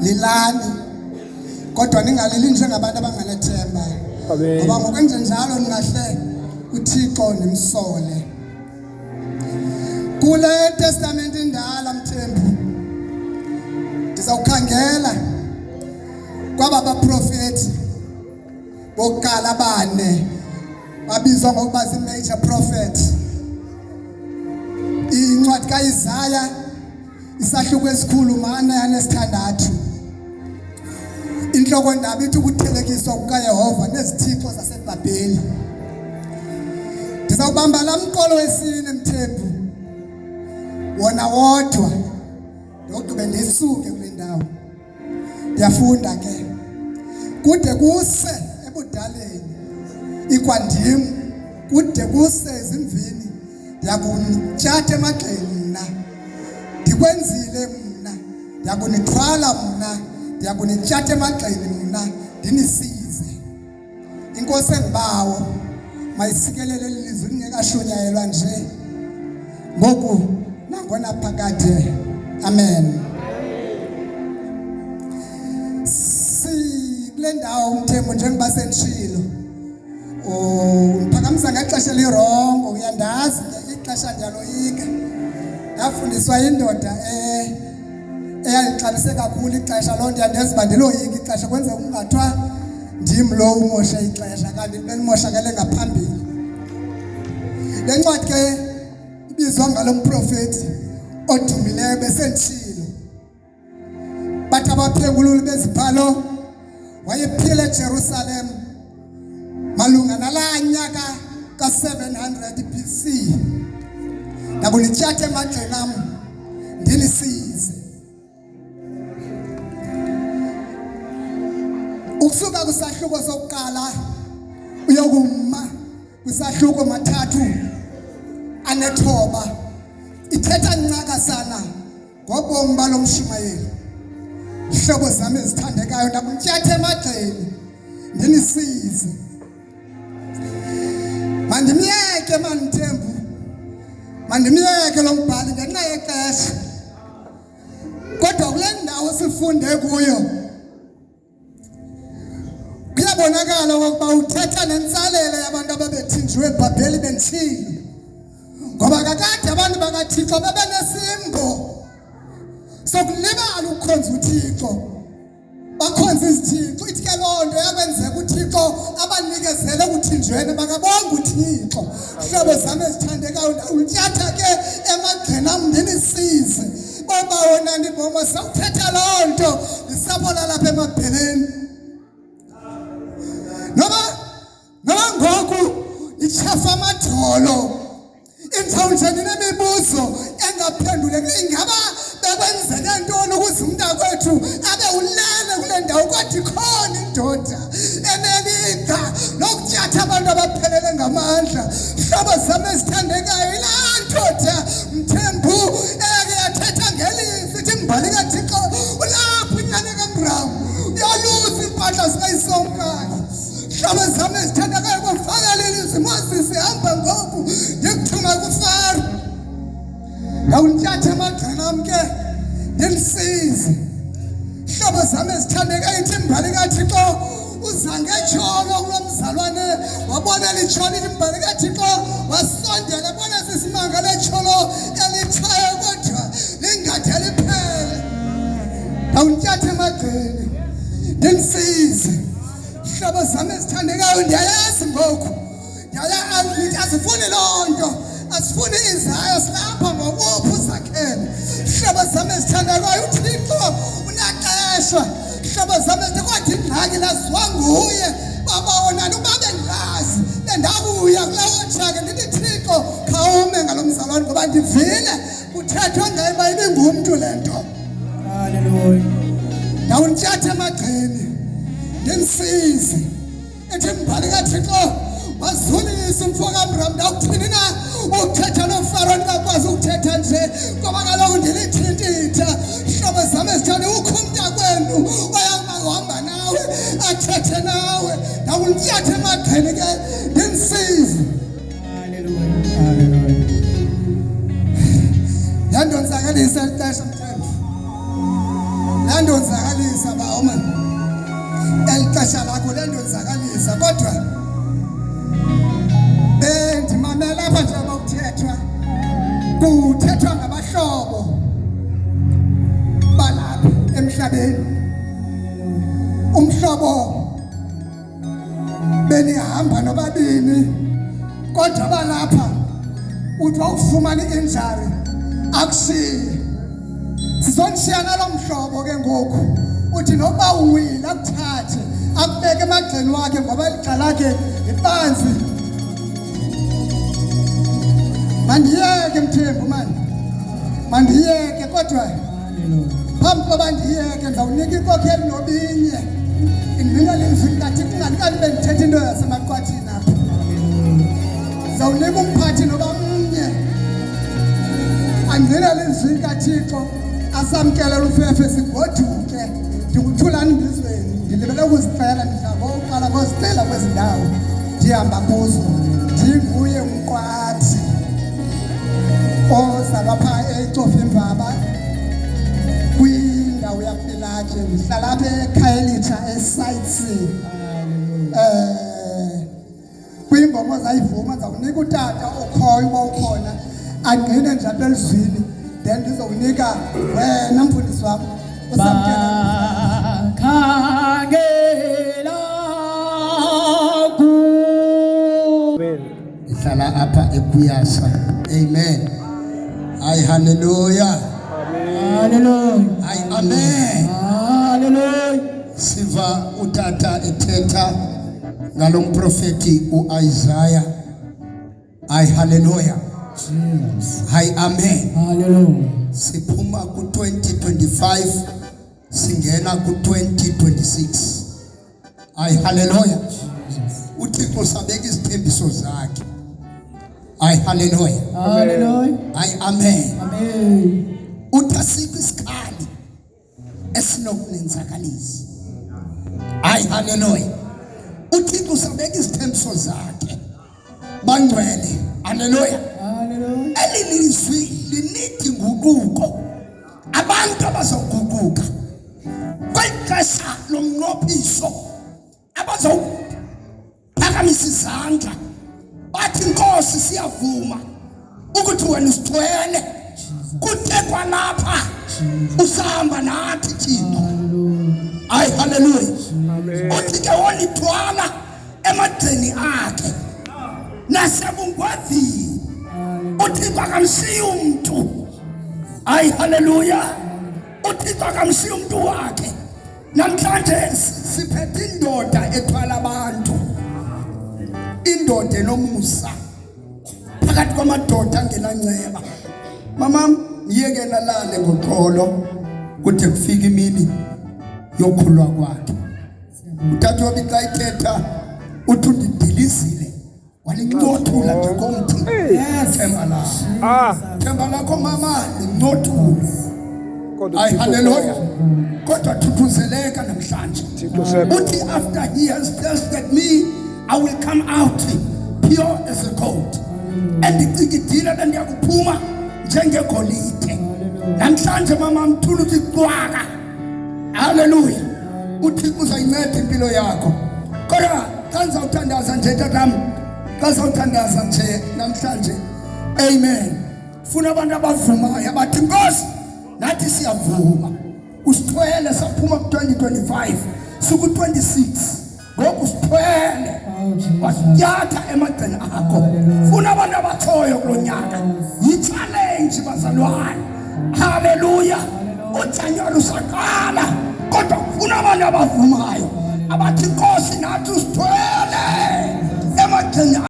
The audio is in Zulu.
lilani kodwa ningalili njengabantu abanganethemba ngoba ngokwenze njalo ningahle uThixo nimsole. Kule testament indala Mthembu ndizawukhangela kwaba abaprofeti bokuqala bane babizwa ngokuba zi-major prophet. Incwadi kaIsaya isahluko esikhulu ma-9 inhloko ndaba ithi ukuthelekiswa kukaYehova nezithixo zaseBhabheli. Ndizawubamba la mqolo wesine Mthembu wona wodwa ndogqibe ndisuke kule ndawo. Ndiyafunda ke kude kuse ebudaleni ikwandim kude kuse ezimvini ndiyakuntshatha emagxeni mna ndikwenzile mna ndiyakunithwala mna ndiyakunitshatha emagxeni mna ndinisize. Inkosi engibawo mayisikelele ilizwi lingekashunyayelwa nje ngoku nangona phakade. Amen. Kule ndawo Mthembu njengoba sendishilo uphakamisa ngexesha lirongo uyandazi ixesha ndiyaloyika. Ndafundiswa indoda eyalixabise kakhulu ixesha loo nto yandenza uba ndiloyika ixesha kwenzeka kungathiwa ndim lo umoshe ixesha kanti benimoshakele ngaphambili. Le ncwadi ke ibizwa ngalo mprofeti odumileyo besendishilo bathi abaphengululi bezibhalo wayephile eJerusalem malunga nalaa nyaka ka-700 BC. Ndakunitshatha emagxeni am ndinisize. Ukusuka kwisahluko sokuqala uyokuma kwisahluko 3:9 ithetha ncakasana ngobomi balo Mshumayeli. Hlobo zami ezithandekayo ndakuntshatha emagxeni ndinisize. Mandimyeke Mthembu mandimyeke lo mbhali ngenxa yexesha kodwa kule ndawo sifunde kuyo kuyabonakala ukuba uthetha nentsalelo yabantu ababethinjiwe eBhabheli bentshilo ngoba kakade abantu bakaThixo bebenesimbo sokulibala ukukhonza uThixo bakhonza izithixo. Ithi ke loo nto yakwenzeka uThixo abanikezele ekuthinjweni bakabonga uThixo. Hlobo zami ezithandekayo ndawutyatha ke emagxeni am ndinisize boba wona ndiboma sawuthetha loo nto lisaphola lapha eMabheleni noba ngoku itshafa amadolo intsawunje ndinemibuzo engaphenduleki. Ingaba bekwenzeke ntoni ukuze umntakwethu abe ulele kule ndawo kodwa ikhona indoda enelinga lokutyatha abantu abaphelele ngamandla. Hlobo zami ezithandekayo ilaa ndoda Mthembu eyake yathetha ngelizwi ithi mbali kaThixo ulapho inyane kaMramu uyolusa iimpahla zikayisomkayo. Hlobo zami ezithandekayo kufakele ilizwi Moses hamba ngoku ndikuthuma kuFaro. Ndawunthatha emagxeni am ke ndinisize. Hlobo zami ezithandekayo ithi mbali kaThixo uza ngetsholo kulo mzalwane wabonela itsholo ithi mbali kaThixo wasondela bona sisimanga letsholo elitshayo kodwa lingade liphele. Ndawunthatha emagxeni ndinisize. Hlobo zami ezithandekayo ndiyayazi ngoku azifuni loo nto asifuni izayo silapha ngobuphi uzakhele. Hlobo zami ezithandekayo uThixo unaxesha. Hlobo zami kodwa ingxaki laziwa nguye baba wonani uba bendilazi bendabuya kulawo tshake ndithi Thixo khawume ngalo mzalwane ngoba ndivile kuthethwa ngaye uba ibingumntu le nto. Haleluya. Ndawunthatha emagxeni ndinisize. Ethi mbali kaThixo wazulisa umfo kaMramu. Ndawuthini na ukuthetha noFaro ndingakwazi ukuthetha nje ngoba kaloku ndilithintitha. Hlobo zami ezithande ukho umntakwenu oyahamba nawe athethe nawe. Ndawunthatha emagxeni ke ndinisize. Haleluya. Haleluya. Yandonzakalisa ixesha Mthembu. Yandonzakalisa. hawu man elixesha lakho lendozakalisa kodwa bendimamela apha njengoba kuthethwa ngabahlobo balapha emhlabeni. Umhlobo benihamba nobabini kodwa balapha uthi wawufumana injury akushiye. Sizonshiya nalo mhlobo ke ngoku uthi noba uwile akuthathe akubeke emagxeni wakhe ngoba ixa lakhe ibanzi. Mandiyeke Mthembu mani, mandiyeke kodwa phambi koba ndiyeke ndizawunika inkokheli nobinye indinga lenzwi likaThixo kunganikani bendithetha into yasemaqwathini apha. Ndizawunika umphathi noba mnye andinga lenzwi likaThixo asamkelela ufefe sigoduke. Ndinguthulani Mbizweni, ndilibele ukuzicela ndidla ngozicela kwezi ndawo ndihamba kuzo. Ndinguye umqwathi ozalwa phaa eCofimvaba kwindawo yakuLilaje. Ndihlala apha eKhayelitsha eSite C. Kwimbomo zayivuma ndizawunika utata okhoyo uba ukhona angqine nje apha elizwini, then ndizowunika wena mfundisi wam bakhangela ndihlala apha eKuyasa. Amen. Hayi haleluya. haleluya Hayi amen. haleluya. Siva utata ethetha ngalo mprofeti uIsaiah. Hayi haleluya. Hayi amen. haleluya. Siphuma ku2025 singena ku2026. Hayi haleluya. uThixo sabeka izithembiso zakhe. Hayi haleluya. haleluya. Hayi amen. amen. Uthasiphi isikhali esinokunenzakalisa. Hayi haleluya. uThixo sabeka izithembiso zakhe. Bangcwele. Haleluya. haleluya. Elilizwi linithi nguquko. Abantu abazoguquka kwixesha lomnqophiso abazophakamisa izandla bathi Nkosi siyavuma ukuthi wena usithwele kuthekwa lapha usahamba nathi Thixo. Hayi haleluya. Uthi ke wolithwala emagxeni akhe nasebungwazini uThixo akamshiyi umuntu. Hayi haleluya. uThixo akamshiyi umuntu wakhe. Namhlanje siphethe indoda ethwala abantu, indoda enomusa phakathi kwamadoda angenanceba. Mama yeke lalale ngoxolo kude kufika imini yokhulwa kwakhe. Utata wabi xa ithetha uthi undidilizile walincothula njengomthi. Themba lakho. Themba lakho mama lincothule. Hayi haleluya. Kodwa thuthuzeleka namhlanje. Uthi after he has tested me I will come out pure as a gold. Andicikidile bendiyakuphuma njengegolide. Namhlanje mama mthulu uthi cwaka. Haleluya. uThixo uzayinceda impilo yakho. Kodwa xa ndizawuthandaza nje tatam, xa ndizawuthandaza nje namhlanje, amen, funa abantu abavumayo abathi Nkosi nathi siyavuma usithwele saphuma ku2025 siku26 ngoku usithwele wasityatha emagxeni akho. Funa abantu abathoyo kulonyaka yi-challenge bazalwane. Haleluya. Uthanyelo lusaqala kodwa ufuna abantu abavumayo abathi Nkosi nathi usithwele emagxeni